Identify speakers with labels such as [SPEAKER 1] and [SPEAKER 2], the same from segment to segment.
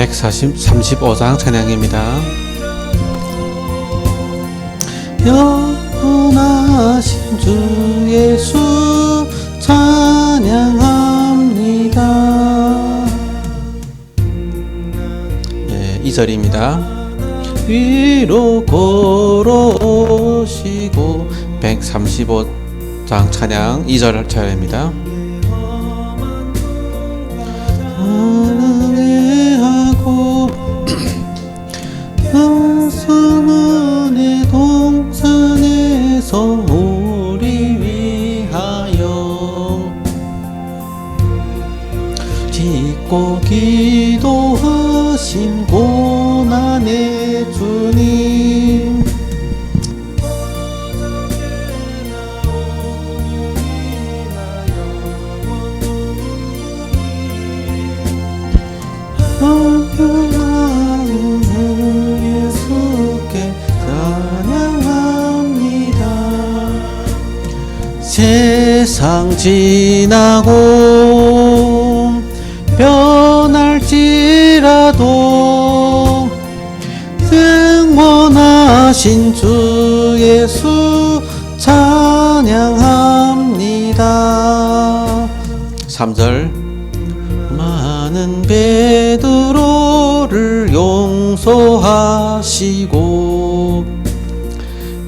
[SPEAKER 1] 135장 찬양입니다. 영원하신 주 예수 찬양합니다. 2절입니다. 위로 걸어오시고 135장 찬양 2절 차례입니다. 사랑해하고 수문의 동산에서 우리 위하여 짓고 기도하신 고난의 주님, 예수께 찬양합니다. 세상 지나고 변할지라도 영원하신 주 예수 찬양합니다. 3절 많은 베드로를 용서하시고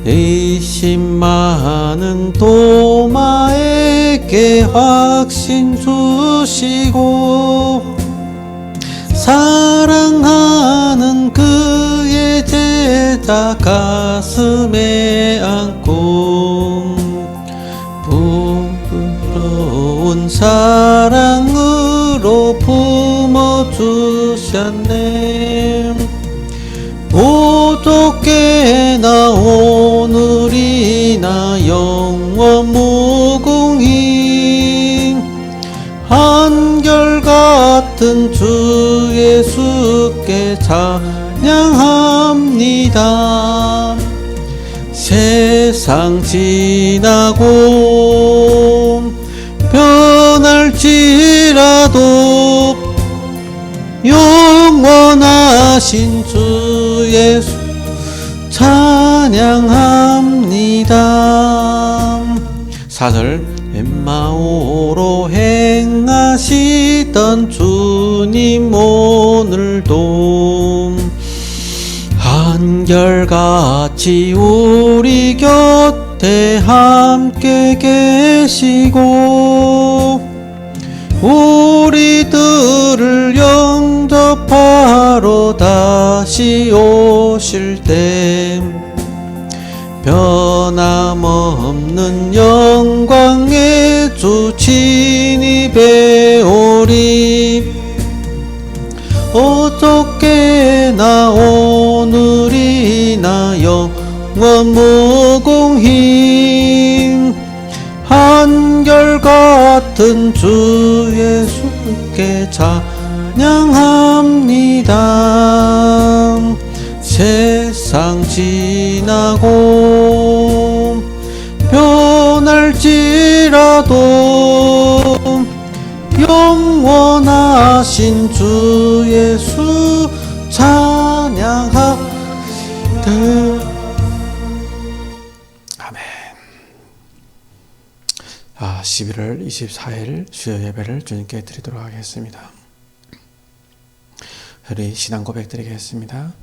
[SPEAKER 1] 의심 많은 도마에게 확신 주시고 사랑하는 그의 제자 가슴에 안고 부드러운 사랑으로 품어주셨네. 오죽게나 오늘이나 영원 무궁히 한결같은 주 예수께 찬양합니다. 세상 지나고 변할지라도 영원하신 주 예수 찬양합니다. 4절 엠마오로 행하시던 주님 오늘도 한결같이 우리 곁에 함께 계시고 우리들을 영접하러 다시 오실 때 변함없는 영광의 주 진입에 오리. 어떻게나 오늘이나 영원 무궁히 한결같은 주 예수께 찬양합니다. 세상 지나고 변할지라도 영원하신 주 예수 찬양합니다. 아멘. 11월 24일 수요 예배를 주님께 드리도록 하겠습니다. 우리 신앙 고백 드리겠습니다.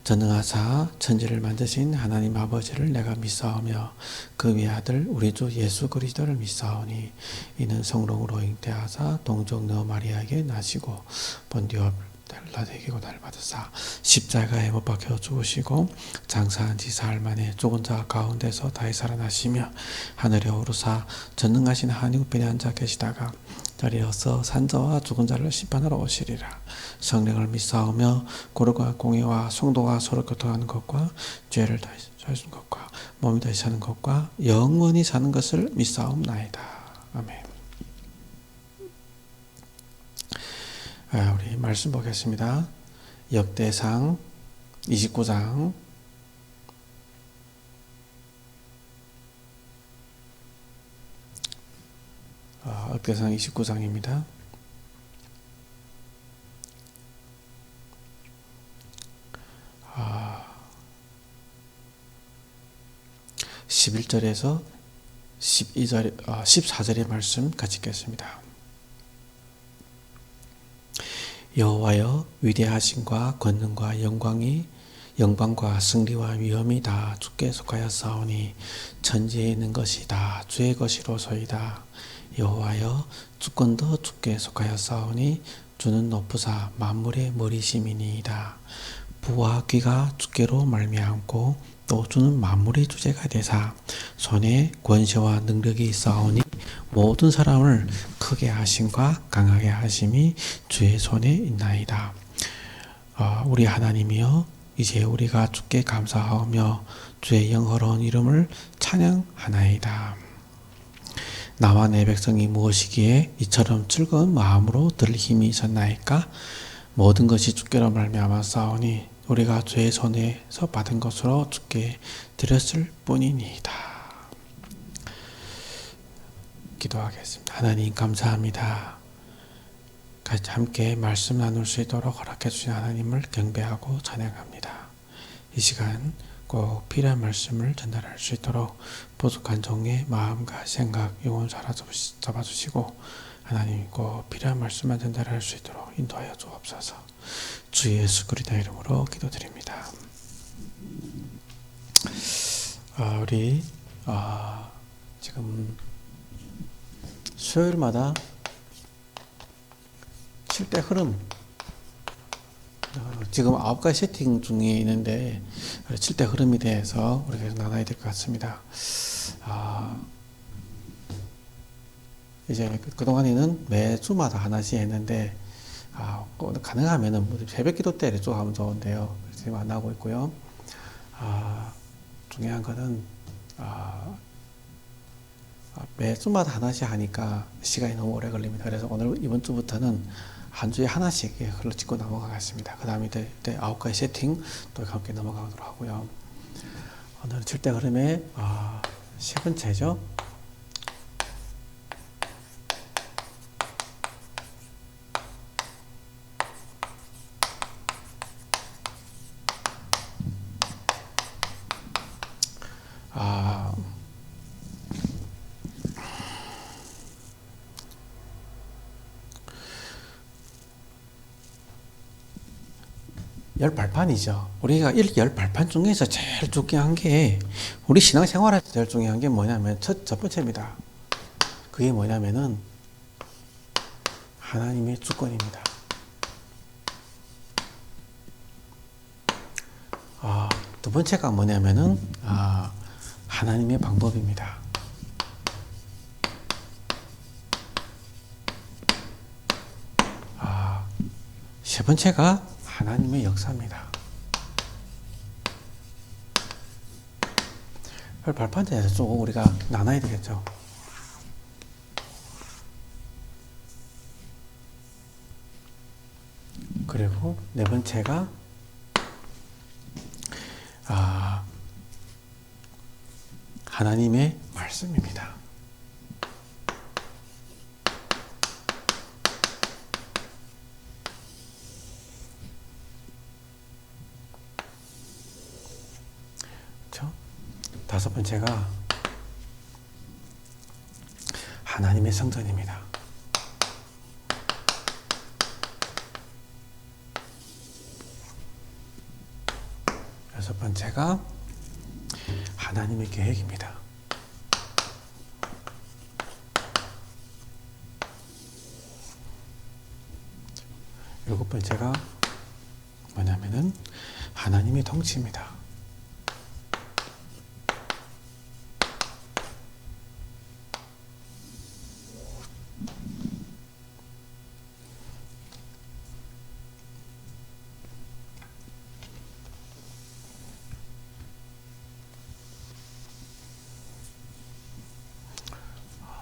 [SPEAKER 1] 전능하사 천지를 만드신 하나님 아버지를 내가 믿사오며 그 위아들 우리 주 예수 그리스도를 믿사오니 이는 성령으로 잉태하사 동정녀 마리아에게 나시고 본디오 필라도에게 고난을 받으사 십자가에 못 박혀 죽으시고 장사한 지 사흘 만에 죽은 자 가운데서 다시 살아나시며 하늘에 오르사 전능하신 하나님 우편에 앉아 계시다가 자리에서 산자와 죽은 자를 심판하러 오시리라. 성령을 믿사오며 거룩한 공의와 성도가 서로 교통하는 것과 죄를 다시 사는 것과 몸이 다시 사는 것과 영원히 사는 것을 믿사옵나이다. 아멘. 우리 말씀 보겠습니다. 역대상 29장 역대상 29장입니다. 11절에서 14절의 말씀 같이 읽겠습니다. 여호와여, 위대하심과 권능과 영광과 승리와 위엄이 다 주께 속하였사오니 천지에 있는 것이 다 주의 것이로소이다. 여호와여, 주권도 주께 속하였사오니 주는 높으사 만물의 머리심이니이다. 부와 귀가 주께로 말미암고 또 주는 만물의 주제가 되사 손에 권세와 능력이 있사오니 모든 사람을 크게 하심과 강하게 하심이 주의 손에 있나이다. 우리 하나님이여, 이제 우리가 주께 감사하며 주의 영화로운 이름을 찬양하나이다. 나와 내 백성이 무엇이기에 이처럼 즐거운 마음으로 들을 힘이 있었나이까? 모든 것이 주께로 말미암았사오니 우리가 주의 손에서 받은 것으로 주께 드렸을 뿐이니이다. 기도하겠습니다. 하나님 감사합니다. 같이 함께 말씀 나눌 수 있도록 허락해 주신 하나님을 경배하고 찬양합니다. 이 시간 꼭 필요한 말씀을 전달할 수 있도록 부족한 종의 마음과 생각, 영혼 잡아주시고 하나님 꼭 필요한 말씀만 전달할 수 있도록 인도하여 주옵소서. 주 예수 그리스도 이름으로 기도드립니다. 우리 지금 수요일마다 7대 흐름, 지금 9가지 세팅 중에 있는데 7대 흐름에 대해서 우리가 계속 나눠야 될 것 같습니다. 이제 그동안에는 매주마다 하나씩 했는데 가능하면은 새벽 기도 때 쭉 하면 좋은데요. 지금 안 하고 있고요. 중요한 거는 매주마다 하나씩 하니까 시간이 너무 오래 걸립니다. 그래서 이번 주부터는 한 주에 하나씩 흘러찍고 넘어가겠습니다. 그 다음에 이제 9가지 세팅 또 함께 넘어가도록 하고요. 오늘은 7대 흐름의 세 번째죠. 열 발판이죠. 우리가 이 열 발판 중에서 제일 중요한 게 우리 신앙생활에서 제일 중요한 게 뭐냐면 첫 번째입니다. 그게 뭐냐면은 하나님의 주권입니다. 두 번째가 뭐냐면은 하나님의 방법입니다. 세 번째가 하나님의 역사입니다. 발판에 대해서 좀 우리가 나눠야 되겠죠. 그리고 네 번째가 하나님의 말씀입니다. 다섯 번째가 하나님의 성전입니다. 여섯 번째가 하나님의 계획입니다. 일곱 번째가 뭐냐면은 하나님의 통치입니다.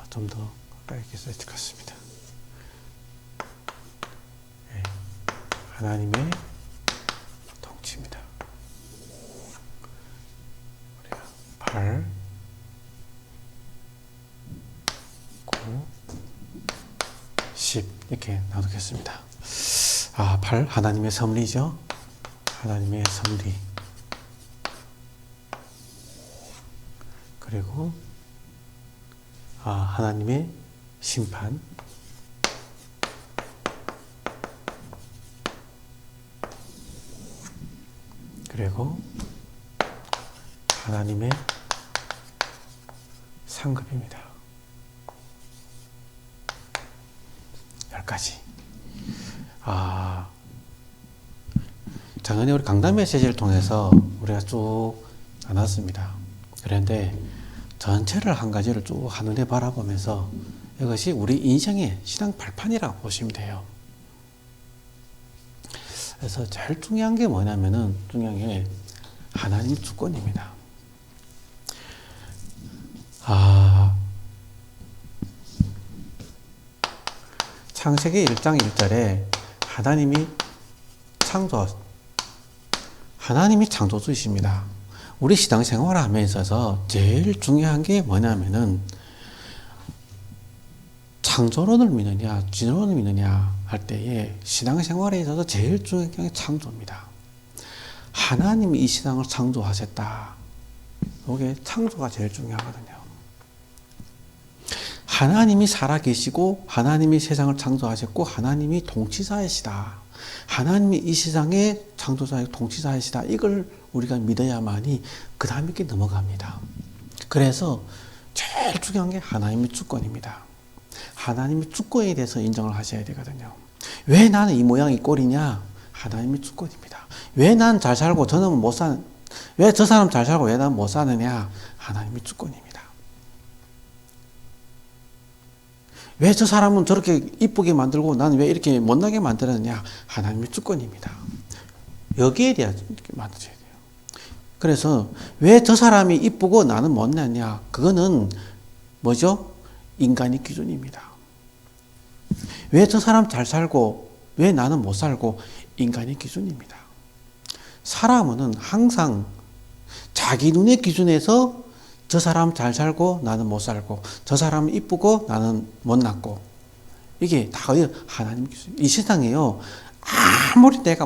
[SPEAKER 1] 좀 더 가까이 있어야 될 것 같습니다. 네. 하나님의 통치입니다. 우리가 8, 9, 10 이렇게 나누겠습니다. 8 하나님의 섭리죠. 하나님의 섭리. 그 그리고 하나님의 심판, 그리고 하나님의 상급입니다. 10가지. 작년에 우리 강단 메시지를 통해서 우리가 쭉 나눴습니다. 그런데 전체를 한 가지를 쭉 한눈에 바라보면서 이것이 우리 인생의 신앙 발판이라고 보시면 돼요. 그래서 제일 중요한 게 뭐냐면은, 중요한 게 하나님의 주권입니다. 창세기 1장 1절에 하나님이 창조주이십니다. 우리 신앙생활을 함에 있어서 제일 중요한 게 뭐냐면은, 창조론을 믿느냐 진화론을 믿느냐 할 때에 신앙생활에 있어서 제일 중요한 게 창조입니다. 하나님이 이 세상을 창조하셨다. 이게 창조가 제일 중요하거든요. 하나님이 살아계시고 하나님이 세상을 창조하셨고 하나님이 통치자이시다. 하나님이 이 세상의 창조자이고 통치자이시다. 이걸 우리가 믿어야만이 그 다음에 게 넘어갑니다. 그래서 제일 중요한 게 하나님의 주권입니다. 하나님의 주권에 대해서 인정을 하셔야 되거든요. 왜 나는 이 모양 이 꼴이냐? 하나님의 주권입니다. 왜 난 잘 살고 저는 못 사는, 왜 저 사람 잘 살고 왜 난 못 사느냐? 하나님의 주권입니다. 왜 저 사람은 저렇게 이쁘게 만들고 나는 왜 이렇게 못나게 만들었느냐? 하나님의 주권입니다. 여기에 대해 만드셔야 돼요. 그래서 왜 저 사람이 이쁘고 나는 못났냐? 그거는 뭐죠? 인간의 기준입니다. 왜 저 사람 잘 살고 왜 나는 못 살고? 인간의 기준입니다. 사람은 항상 자기 눈의 기준에서 저 사람 잘 살고 나는 못 살고, 저 사람은 이쁘고 나는 못났고, 이게 다 하나님 기준. 이 세상에요, 아무리 내가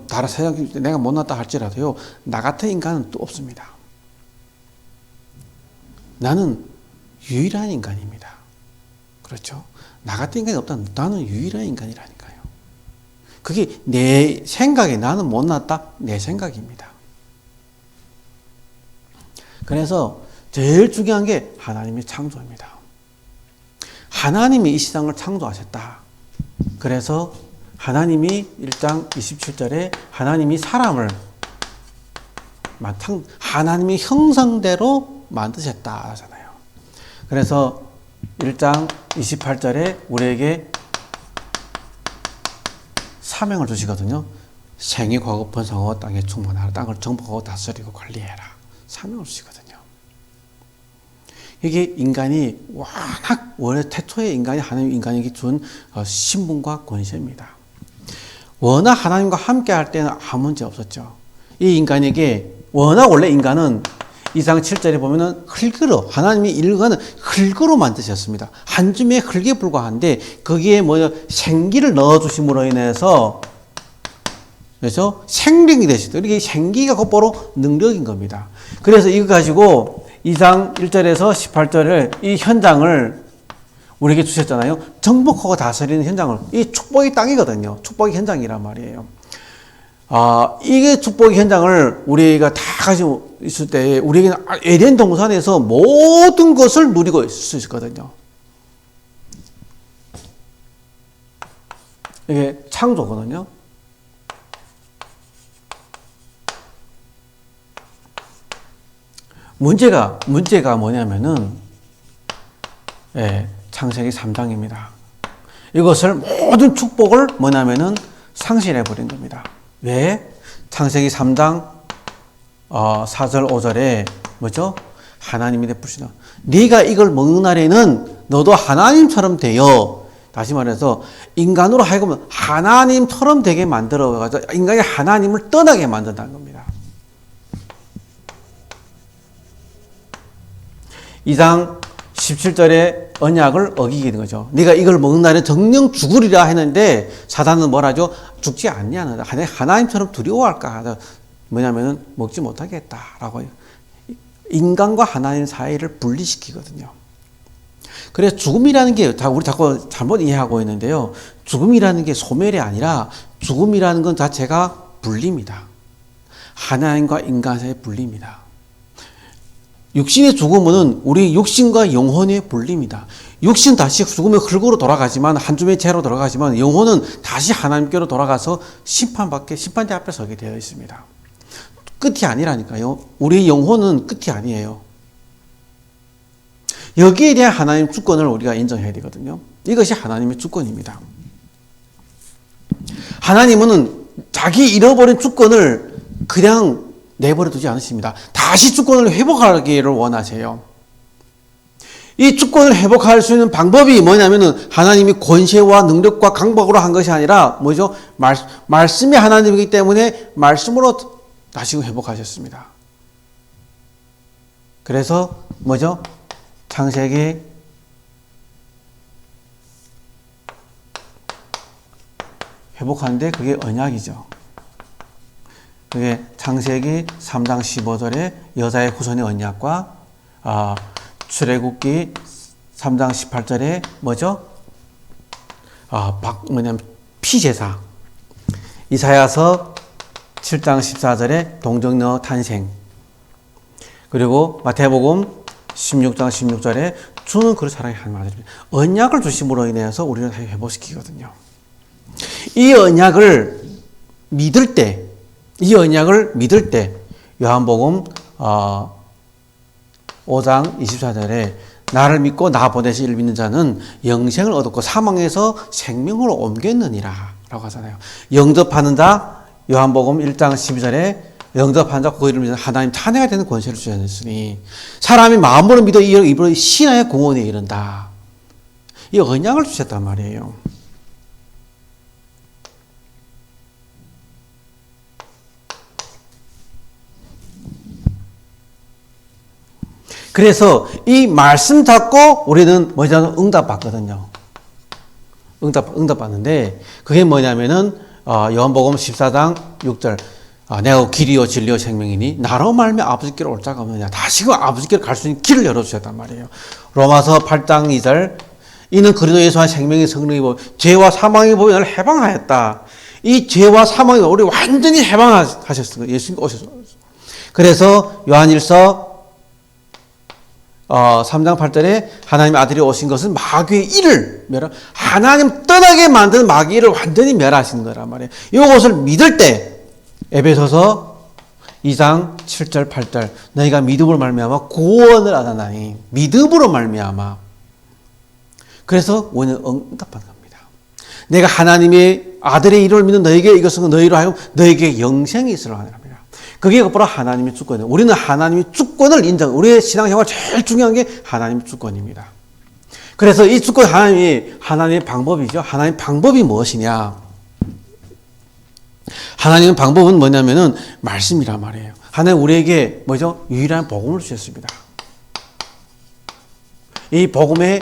[SPEAKER 1] 다른 세상 내가 못났다 할지라도요, 나 같은 인간은 또 없습니다. 나는 유일한 인간입니다. 그렇죠? 나 같은 인간이 없다. 나는 유일한 인간이라니까요. 그게 내 생각에 나는 못났다? 내 생각입니다. 그래서 제일 중요한 게 하나님의 창조입니다. 하나님이 이 세상을 창조하셨다. 그래서 하나님이 1장 27절에 하나님이 사람을 하나님의 형상대로 만드셨다 하잖아요. 그래서 1장 28절에 우리에게 사명을 주시거든요. 생이 과거편 성하고 땅에 충만하라. 땅을 정복하고 다스리고 관리해라. 사명을 주시거든요. 이게 인간이 워낙 원래 태초에 인간이 하나님 인간에게 준 신분과 권세입니다. 워낙 하나님과 함께 할 때는 아무 문제 없었죠. 이 인간에게 워낙 원래 인간은 2장 7절에 보면은 흙으로, 하나님이 일과는 흙으로 만드셨습니다. 한 줌의 흙에 불과한데 거기에 생기를 넣어주심으로 인해서, 그래서 생명이 되시다. 이게 생기가 곧바로 능력인 겁니다. 그래서 이거 가지고 2장 1절에서 18절을 이 현장을 우리에게 주셨잖아요. 정복하고 다스리는 현장을, 이 축복의 땅이거든요. 축복의 현장이란 말이에요. 이게 축복의 현장을 우리가 다 가지고 있을 때 우리에게는 에덴 동산에서 모든 것을 누리고 있을 수 있거든요. 이게 창조거든요. 문제가 뭐냐면은, 창세기 3장입니다. 이것을 모든 축복을 뭐냐면은 상실해 버린 겁니다. 왜? 창세기 3장 4절 5절에 뭐죠? 하나님이 베푸시다. 네가 이걸 먹는 날에는 너도 하나님처럼 되어, 다시 말해서 인간으로 하여금 하나님처럼 되게 만들어가지고 인간이 하나님을 떠나게 만든다는 겁니다. 2장 17절에 언약을 어기게 된 거죠. 네가 이걸 먹는 날에 정령 죽으리라 했는데 사단은 뭐라죠? 죽지 않냐. 하나님처럼 두려워할까. 뭐냐면은 먹지 못하겠다라고. 인간과 하나님 사이를 분리시키거든요. 그래서 죽음이라는 게 우리 자꾸 잘못 이해하고 있는데요. 죽음이라는 게 소멸이 아니라 죽음이라는 건 자체가 분리입니다. 하나님과 인간 사이의 분리입니다. 육신의 죽음은 우리 육신과 영혼의 분리입니다. 육신 다시 죽음의 흙으로 돌아가지만 한 줌의 재로 돌아가지만 영혼은 다시 하나님께로 돌아가서 심판대 앞에 서게 되어 있습니다. 끝이 아니라니까요. 우리의 영혼은 끝이 아니에요. 여기에 대한 하나님 주권을 우리가 인정해야 되거든요. 이것이 하나님의 주권입니다. 하나님은 자기 잃어버린 주권을 그냥 내버려 두지 않으십니다. 다시 주권을 회복하기를 원하세요. 이 주권을 회복할 수 있는 방법이 뭐냐면은 하나님이 권세와 능력과 강박으로 한 것이 아니라 뭐죠? 말씀이 하나님이기 때문에 말씀으로 다시 회복하셨습니다. 그래서 뭐죠? 창세기 회복하는데 그게 언약이죠. 그게 창세기 3장 15절에 여자의 후손의 언약과 출애굽기 3장 18절에 뭐죠? 피제사. 이사야서 7장 14절에 동정녀 탄생. 그리고 마태복음 16장 16절에 주는 그를 사랑해 하는 말입니다. 언약을 주심으로 인해서 우리를 회복시키거든요. 이 언약을 믿을 때 요한복음 5장 24절에 나를 믿고 나 보내신 이를 믿는 자는 영생을 얻었고 사망에서 생명으로 옮겼느니라 라고 하잖아요. 영접하는 자 요한복음 1장 12절에 영접하는 자 그 이름을 믿는 하나님 찬양해야 되는 권세를 주셨으니 사람이 마음으로 믿어 입으로 신앙의 공헌에 이른다. 이 언약을 주셨단 말이에요. 그래서 이 말씀 잡고 우리는 뭐냐면 응답받거든요. 응답받는데 그게 뭐냐면은 요한복음 14장 6절 내가 길이요 진리요 생명이니 나로 말미암아 아버지께로 올 자가 없느냐. 다시금 아버지께로 갈 수 있는 길을 열어주셨단 말이에요. 로마서 8장 2절 이는 그리스도 예수 안에 생명의 성령이고 죄와 사망의 법이 너를 해방하였다. 이 죄와 사망이 우리 완전히 해방하셨어요. 예수님 오셔서. 그래서 요한일서 3장 8절에 하나님의 아들이 오신 것은 마귀의 일을 하나님 떠나게 만든 마귀의 일을 완전히 멸하시는 거란 말이에요. 이것을 믿을 때 에베소서 2장 7절 8절 너희가 믿음으로 말미암아 구원을 얻었나니 믿음으로 말미암아. 그래서 오늘 응답받는 겁니다. 내가 하나님의 아들의 이름을 믿는 너에게 이것은 너희로 하여금 너에게 영생이 있으라 하느라. 그게 바로 하나님의 주권이에요. 우리는 하나님의 주권을 우리의 신앙생활 제일 중요한 게 하나님의 주권입니다. 그래서 이 주권 하나님의 방법이죠. 하나님의 방법이 무엇이냐? 하나님의 방법은 뭐냐면은 말씀이란 말이에요. 하나님 우리에게 뭐죠? 유일한 복음을 주셨습니다. 이 복음의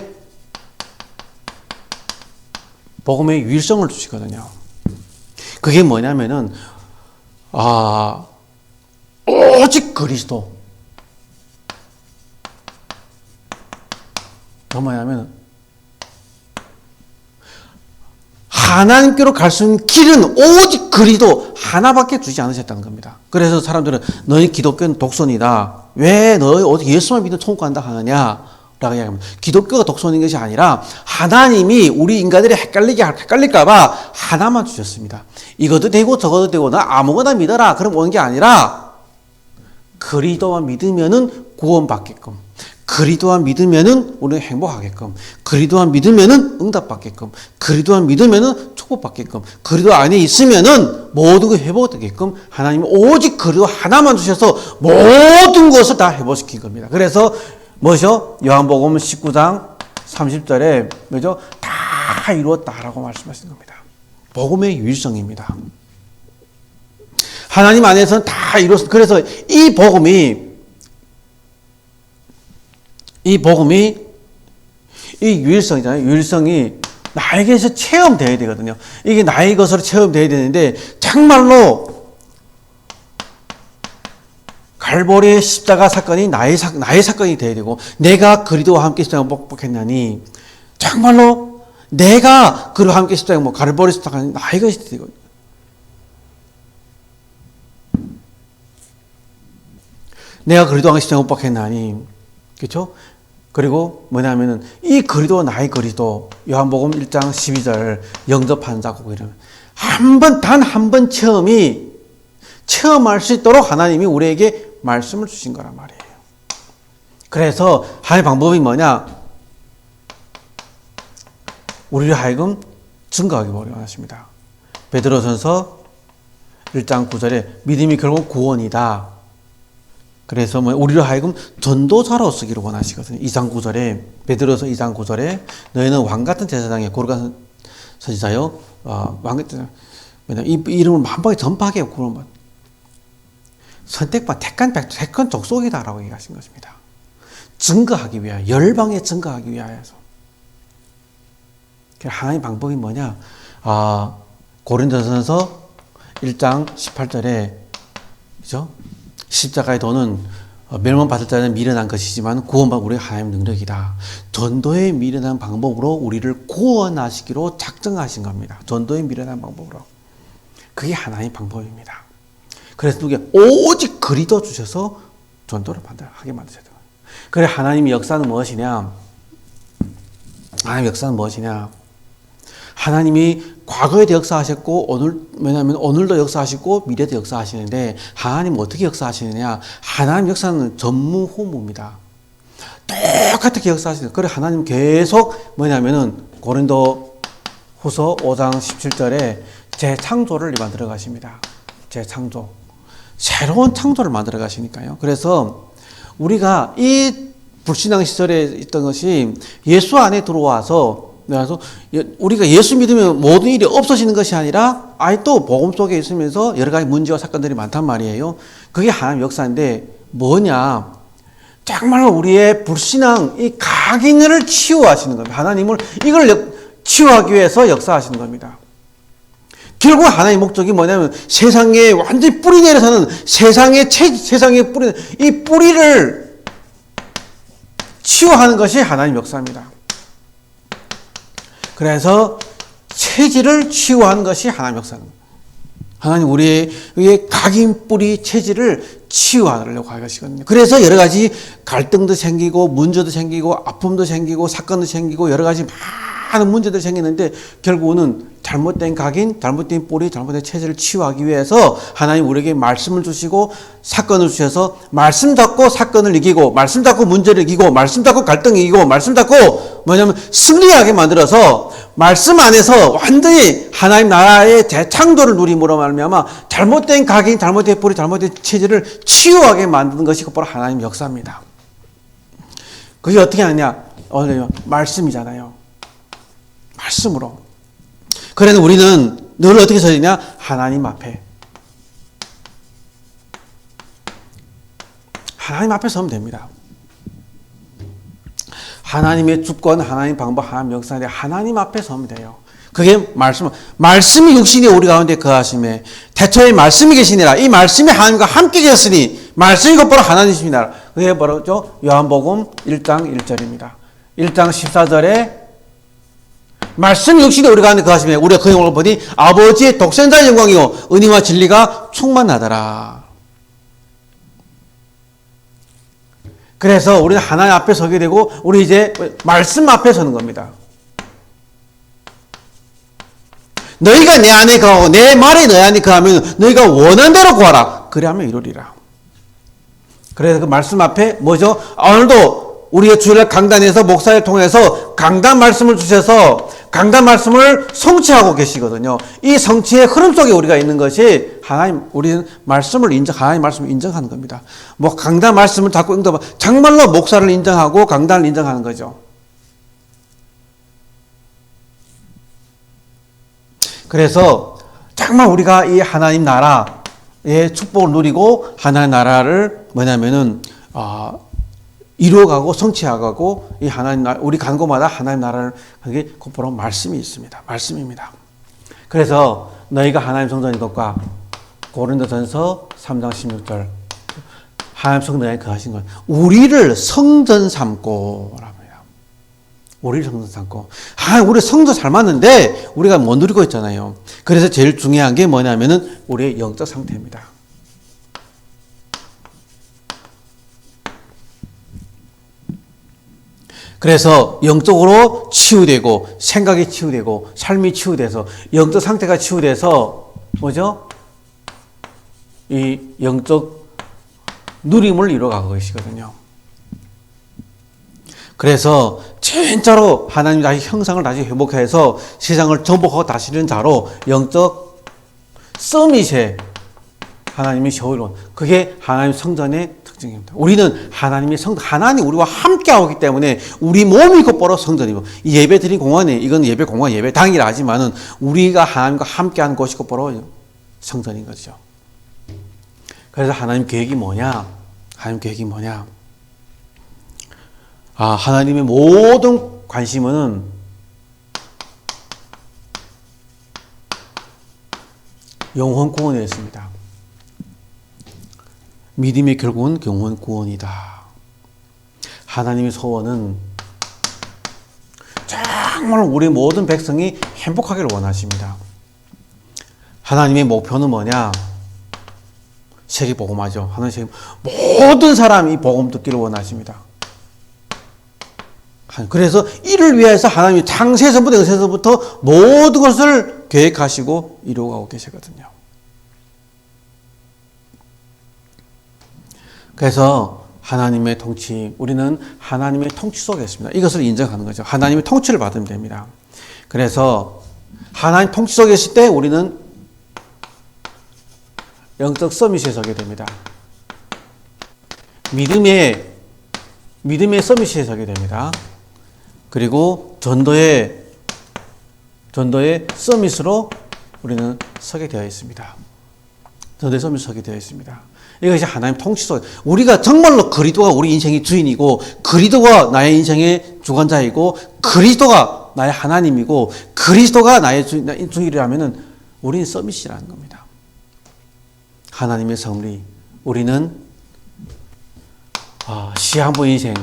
[SPEAKER 1] 유일성을 주시거든요. 그게 뭐냐면은 오직 그리스도. 뭐냐면 하나님께로 갈 수 있는 길은 오직 그리스도 하나밖에 주지 않으셨다는 겁니다. 그래서 사람들은 너희 기독교는 독선이다. 왜 너희 어떻게 예수만 믿으면 천국 간다 하느냐? 라고 이야기합니다. 기독교가 독선인 것이 아니라 하나님이 우리 인간들이 헷갈릴까봐 하나만 주셨습니다. 이것도 되고 저것도 되고 나 아무거나 믿어라. 그럼 오는 게 아니라 그리스도만 믿으면은 구원받게끔, 그리스도만 믿으면은 우리는 행복하게끔, 그리스도만 믿으면은 응답받게끔, 그리스도만 믿으면은 축복받게끔, 그리스도 안에 있으면은 모든 게 회복되게끔 하나님은 오직 그리스도 하나만 주셔서 모든 것을 다 회복시킨 겁니다. 그래서 뭐죠? 요한복음 19장 30절에 뭐죠? 다 이루었다라고 말씀하시는 겁니다. 복음의 유일성입니다. 하나님 안에서는 다 이루었습니다. 그래서 이 복음이 이 유일성이잖아요. 유일성이 나에게서 체험되어야 되거든요. 이게 나의 것으로 체험되어야 되는데 정말로 갈보리의 십자가 사건이 나의 사건이 되어야 되고, 내가 그리스도와 함께 십자가를 못 박혔나니 정말로 내가 그리스도와 함께 십자가 갈보리 십자가 나의 것이 되고, 내가 그리스도와 함께 십자가 못 박혔나니, 그렇죠? 그리고 뭐냐면은 이 그리스도 나의 그리스도, 요한복음 1장 12절 영접한 자고, 이러면 단 한 번 체험할 수 있도록 하나님이 우리에게 말씀을 주신 거란 말이에요. 그래서 하나의 방법이 뭐냐? 우리를 하여금 증거하기 원하십니다. 베드로전서 1장 9절에 믿음이 결국 구원이다. 그래서 우리를 하여금 전도자로 쓰기를 원하시거든요. 2장 9절에, 베드로서 2장 9절에 너희는 왕같은 제사장이요 거룩한 선지자요, 왕같은, 이 이름을 만방에 전파하게 그런 선택받은 택한 족속이다라고 얘기하신 것입니다. 증거하기 위하여, 열방에 증거하기 위하여서. 하나의 방법이 뭐냐? 고린도전서 1장 18절에, 그죠? 십자가의 도는 멸망받을 자는 미련한 것이지만 구원받은 우리가 하나님의 능력이다. 전도에 미련한 방법으로 우리를 구원하시기로 작정하신 겁니다. 전도에 미련한 방법으로. 그게 하나의 방법입니다. 그래서 오직 그리스도 주셔서 전도를 하게 만드셨다. 그래, 하나님의 역사는 무엇이냐? 하나님의 역사는 무엇이냐? 하나님이 과거에도 역사하셨고, 왜냐하면 오늘도 역사하시고, 미래도 역사하시는데, 하나님은 어떻게 역사하시느냐? 하나님 역사는 전무후무입니다. 똑같게 역사하시는. 그래, 하나님 계속 뭐냐면은, 고린도 후서 5장 17절에 재창조를 만들어 가십니다. 재창조. 새로운 창조를 만들어 가시니까요. 그래서 우리가 이 불신앙 시절에 있던 것이 예수 안에 들어와서, 그래서 우리가 예수 믿으면 모든 일이 없어지는 것이 아니라 또 복음 속에 있으면서 여러 가지 문제와 사건들이 많단 말이에요. 그게 하나님 역사인데 뭐냐? 정말 우리의 불신앙, 이 각인을 치유하시는 겁니다. 하나님을 이걸 치유하기 위해서 역사하시는 겁니다. 결국 하나님의 목적이 뭐냐면 세상에 완전히 뿌리 내려서는 세상의 뿌리, 이 뿌리를 치유하는 것이 하나님의 역사입니다. 그래서 체질을 치유하는 것이 하나님의 역사입니다. 하나님 우리의 각인 뿌리 체질을 치유하려고 하시거든요. 그래서 여러 가지 갈등도 생기고 문제도 생기고 아픔도 생기고 사건도 생기고 여러 가지 많은 문제들이 생기는데 결국은 잘못된 각인, 잘못된 뿌리, 잘못된 체질을 치유하기 위해서 하나님 우리에게 말씀을 주시고 사건을 주셔서 말씀 잡고 사건을 이기고 말씀 잡고 문제를 이기고 말씀 잡고 갈등을 이기고 말씀 잡고 뭐냐면 승리하게 만들어서 말씀 안에서 완전히 하나님 나라의 재창조를 누림으로 말미암아 잘못된 각인, 잘못된 뿌리, 잘못된 체질을 치유하게 만드는 것이 바로 하나님의 역사입니다. 그게 어떻게 하느냐? 말씀이잖아요. 말씀으로. 그래서 우리는 늘 어떻게 서지냐? 하나님 앞에. 하나님 앞에 서면 됩니다. 하나님의 주권, 하나님 방법, 하나님 역사인데 하나님 앞에 서면 돼요. 그게 말씀이 육신이 우리 가운데 거하심에 태초에 말씀이 계시니라. 이 말씀이 하나님과 함께 계셨으니 말씀이 곧바로 하나님이십니다. 그게 바로 요한복음 1장 1절입니다. 1장 14절에 말씀이 육신이 우리 가운데 거하심에 우리가 그 영광을 보니 아버지의 독생자의 영광이요 은혜와 진리가 충만하더라. 그래서 우리는 하나님 앞에 서게 되고 우리 이제 말씀 앞에 서는 겁니다. 너희가 내 안에 거하고 내 말이 너희 안에 거하면 너희가 원하는 대로 구하라. 그래야만 이루리라. 그래서 그 말씀 앞에 뭐죠? 오늘도 우리의 주일날 강단에서 목사를 통해서 강단 말씀을 주셔서 강단 말씀을 성취하고 계시거든요. 이 성취의 흐름 속에 우리가 있는 것이 우리는 하나님 말씀을 인정하는 겁니다. 강단 말씀을 자꾸 정말로 목사를 인정하고 강단을 인정하는 거죠. 그래서 정말 우리가 이 하나님 나라의 축복을 누리고 하나님 나라를 이루어가고 성취하고 이 하나님 나라 우리 간 곳마다 하나님 나라를 그게 곧바로 말씀이 있습니다. 말씀입니다. 그래서 너희가 하나님 성전인 것과 고린도전서 3장 16절 하나님 성전 안에 거하신 건 우리를 성전 삼고 랍니다. 우리를 성전 삼고. 우리 성전 삶았는데 우리가 못 누리고 있잖아요. 그래서 제일 중요한 게 뭐냐면은 우리의 영적 상태입니다. 그래서 영적으로 치유되고 생각이 치유되고 삶이 치유돼서 영적 상태가 치유돼서 뭐죠? 이 영적 누림을 이루어가고 계시거든요. 그래서 진짜로 하나님 다시 형상을 다시 회복해서 세상을 정복하고 다스리는 자로 영적 서밋에 하나님의 쇼이론, 그게 하나님 성전의 특징입니다. 우리는 하나님의 성전, 하나님 우리와 함께하고 있기 때문에 우리 몸이 곧바로 성전이고, 이 예배 드린 공간에, 이건 예배 공간, 예배 당이라 하지만은 우리가 하나님과 함께하는 곳이 곧바로 성전인 거죠. 그래서 하나님 계획이 뭐냐? 하나님 계획이 뭐냐? 하나님의 모든 관심은 영혼 구원에 있습니다. 믿음의 결국은 영혼 구원이다. 하나님의 소원은 정말 우리 모든 백성이 행복하기를 원하십니다. 하나님의 목표는 뭐냐? 세계 복음화죠. 하나님 모든 사람이 복음 듣기를 원하십니다. 그래서 이를 위해서 하나님이 창세에서부터 영세에서부터 모든 것을 계획하시고 이루어가고 계시거든요. 그래서 하나님의 통치, 우리는 하나님의 통치 속에 있습니다. 이것을 인정하는 거죠. 하나님의 통치를 받으면 됩니다. 그래서 하나님 통치 속에 있을 때 우리는 영적 서밋에 서게 됩니다. 믿음의 서밋에 서게 됩니다. 그리고 전도의 서밋으로 우리는 서게 되어 있습니다. 전도의 서밋으로 서게 되어 있습니다. 이것이 하나님 통치 속에, 우리가 정말로 그리스도가 우리 인생의 주인이고, 그리스도가 나의 인생의 주관자이고, 그리스도가 나의 하나님이고, 그리스도가 나의 주인이라면은 우리는 서밋이라는 겁니다. 하나님의 섭리, 우리는 시한부 인생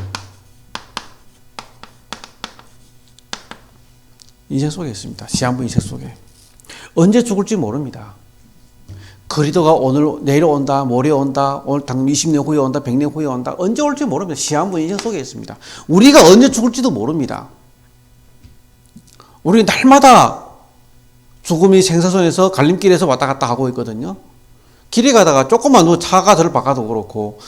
[SPEAKER 1] 속에 있습니다. 시한부 인생 속에 언제 죽을지 모릅니다. 그리스도가 오늘 내일 온다, 모레 온다, 오늘 당 20년 후에 온다, 100년 후에 온다, 언제 올지 모릅니다. 시한부 인생 속에 있습니다. 우리가 언제 죽을지도 모릅니다. 우리는 날마다 죽음이 생사선에서 갈림길에서 왔다 갔다 하고 있거든요. 길에 가다가 조금만 차가 저를 바꿔도 그렇고,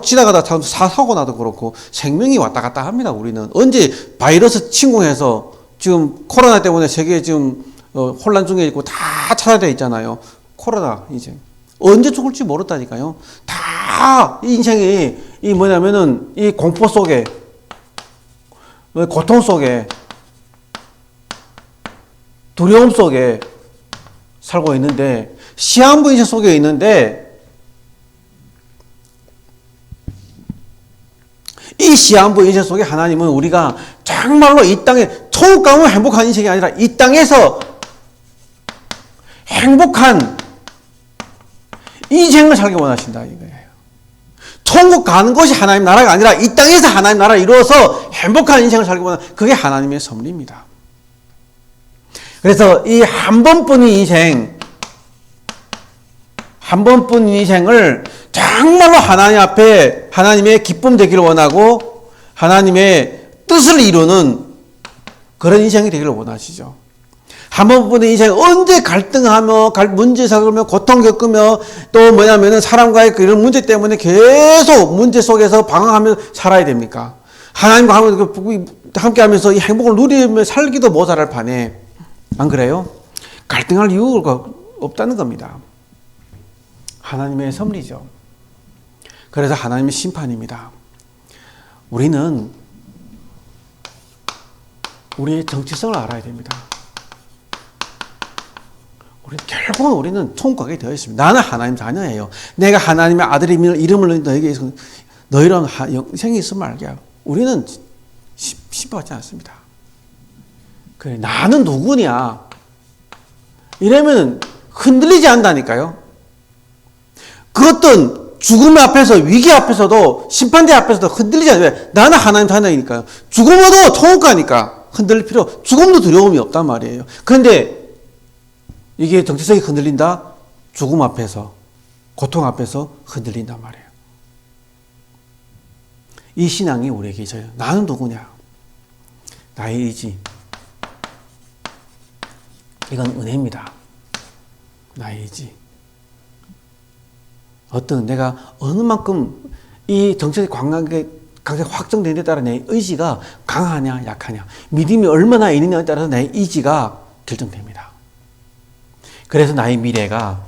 [SPEAKER 1] 지나가다가 사고 나도 그렇고, 생명이 왔다 갔다 합니다. 우리는 언제 바이러스 침공해서 지금 코로나 때문에 세계에 지금 혼란 중에 있고 다 차단되어 있잖아요. 코로나 이제 언제 죽을지 모른다니까요. 다 인생이 이 뭐냐면은 이 공포 속에, 고통 속에, 두려움 속에 살고 있는데, 시한부 인생 속에 있는데, 이 시한부 인생 속에 하나님은 우리가 정말로 이 땅에 천국 가면 행복한 인생이 아니라 이 땅에서 행복한 인생을 살기 원하신다 이거예요. 천국 가는 것이 하나님 나라가 아니라 이 땅에서 하나님 나라를 이루어서 행복한 인생을 살기 원하는, 그게 하나님의 섭리입니다. 그래서 이 한 번뿐인 인생, 한 번뿐인 인생을 정말로 하나님 앞에 하나님의 기쁨 되기를 원하고 하나님의 뜻을 이루는 그런 인생이 되기를 원하시죠. 한 번뿐인 인생, 언제 갈등하며 문제 겪으며 고통 겪으며 또 뭐냐면은 사람과의 이런 문제 때문에 계속 문제 속에서 방황하며 살아야 됩니까? 하나님과 함께 하면서 이 행복을 누리며 살기도 모자랄 판에, 안 그래요? 갈등할 이유가 없다는 겁니다. 하나님의 섭리죠. 그래서 하나님의 심판입니다. 우리는 우리의 정체성을 알아야 됩니다. 결국은 우리는 천국 가게 되어 있습니다. 나는 하나님 자녀예요. 내가 하나님의 아들임을 이름을 너에게 너희랑 영생이 있으면 알게. 우리는 심판받지 않습니다. 그래, 나는 누구냐? 이러면 흔들리지 않는다니까요. 그 어떤 죽음 앞에서, 위기 앞에서도, 심판대 앞에서도 흔들리지 않아요. 왜? 나는 하나님 자녀이니까요. 죽음도 통곡하니까 흔들릴 필요, 죽음도 두려움이 없단 말이에요. 그런데 이게 정체성이 흔들린다? 죽음 앞에서, 고통 앞에서 흔들린단 말이에요. 이 신앙이 우리에게 있어요. 나는 누구냐? 나의 의지. 이건 은혜입니다. 나의 의지. 내가 어느 만큼 이 정체적 관계 확정된 데 따라 내 의지가 강하냐, 약하냐, 믿음이 얼마나 있느냐에 따라서 내 의지가 결정됩니다. 그래서 나의 미래가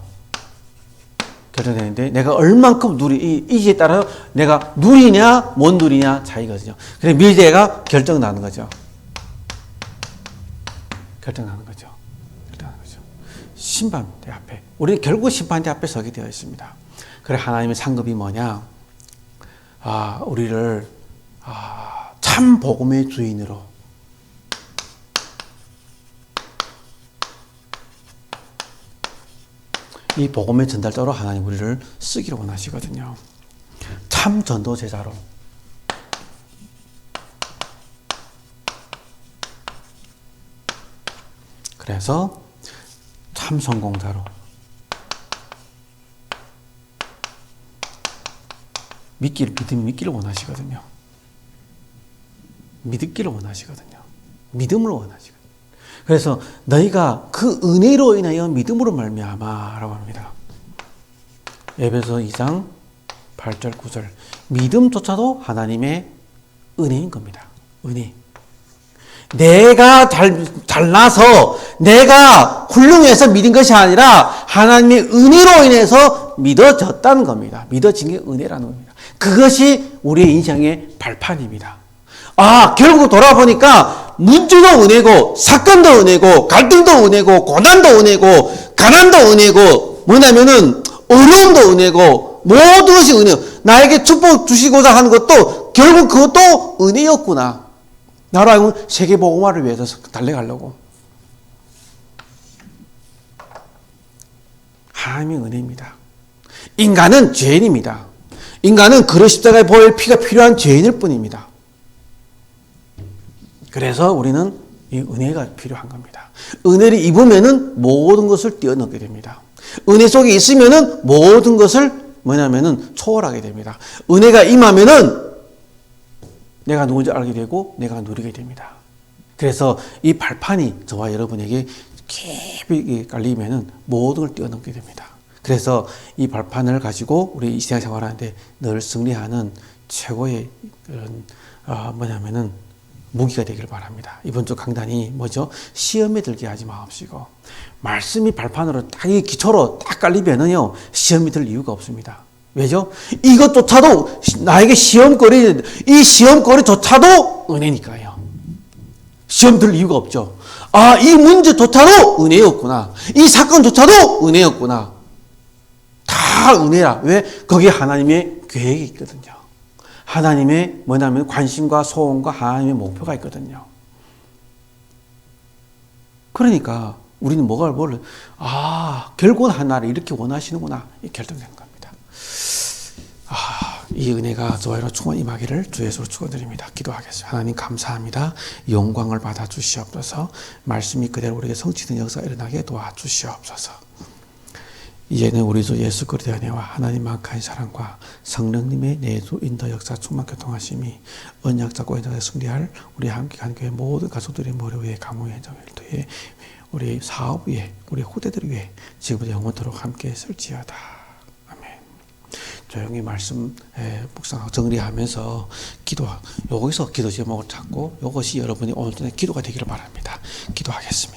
[SPEAKER 1] 결정되는데, 내가 얼만큼 이 의지에 따라서 내가 누리냐, 못 누리냐 차이거든요. 그래서 미래가 결정나는 거죠. 결정나는 거죠. 심판대 앞에. 우리는 결국 심판대 앞에 서게 되어 있습니다. 그래, 하나님의 상급이 뭐냐? 우리를, 참 복음의 주인으로, 이 복음의 전달자로 하나님 우리를 쓰기를 원하시거든요. 참 전도 제자로. 그래서 참 성공자로. 믿기를 원하시거든요. 믿기를 원하시거든요. 믿음을 원하시거든요. 그래서 너희가 그 은혜로 인하여 믿음으로 말미암아라고 합니다. 에베소 2장 8절 9절. 믿음조차도 하나님의 은혜인 겁니다. 은혜. 내가 잘나서 내가 훌륭해서 믿은 것이 아니라 하나님의 은혜로 인해서 믿어졌다는 겁니다. 믿어진 게 은혜라는 겁니다. 그것이 우리의 인생의 발판입니다. 결국 돌아보니까 문제도 은혜고, 사건도 은혜고, 갈등도 은혜고, 고난도 은혜고, 가난도 은혜고, 뭐냐면은 어려움도 은혜고, 모든 것이 은혜요. 나에게 축복 주시고자 하는 것도 결국 그것도 은혜였구나. 나로 하여금 세계복음화를 위해서 달려가려고. 하나님의 은혜입니다. 인간은 죄인입니다. 인간은 그리스도 십자가에 보일 피가 필요한 죄인일 뿐입니다. 그래서 우리는 이 은혜가 필요한 겁니다. 은혜를 입으면은 모든 것을 뛰어넘게 됩니다. 은혜 속에 있으면은 모든 것을 초월하게 됩니다. 은혜가 임하면은 내가 누군지 알게 되고 내가 누리게 됩니다. 그래서 이 발판이 저와 여러분에게 깊이 깔리면은 모든 걸 뛰어넘게 됩니다. 그래서 이 발판을 가지고 우리 이 세상 생활하는데 늘 승리하는 최고의 그런 무기가 되기를 바랍니다. 이번 주 강단이 뭐죠? 시험에 들게 하지 마옵시고, 말씀이 발판으로 딱 이 기초로 딱 깔리면은요 시험이 들 이유가 없습니다. 왜죠? 이것조차도 나에게 이 시험거리조차도 은혜니까요. 시험 들 이유가 없죠. 이 문제조차도 은혜였구나. 이 사건조차도 은혜였구나. 다 은혜라. 왜? 거기에 하나님의 계획이 있거든요. 하나님의 관심과 소원과 하나님의 목표가 있거든요. 그러니까 우리는 결국은 하나를 이렇게 원하시는구나. 결정된 겁니다. 이 은혜가 저와 여러분 충만히 임하기를 주 예수로 축원드립니다. 기도하겠습니다. 하나님 감사합니다. 영광을 받아 주시옵소서. 말씀이 그대로 우리에게 성취된 역사가 일어나게 도와주시옵소서. 이제는 우리 주 예수 그리스도의 은혜와 하나님 만खा의 사랑과 성령님의 내주 인도 역사 충만 교통하심이 언약 잡고 현장에 승리할 우리 함께 간 교회 모든 가족들의 머리 위에 가문 현장 일터에 우리 사업 위에 우리 후대들 위에 지금부터 영원토록 함께 있을지어다. 아멘. 조용히 말씀 묵상하고 정리하면서 여기서 기도 제목을 찾고 이것이 여러분이 오늘 기도가 되기를 바랍니다. 기도하겠습니다.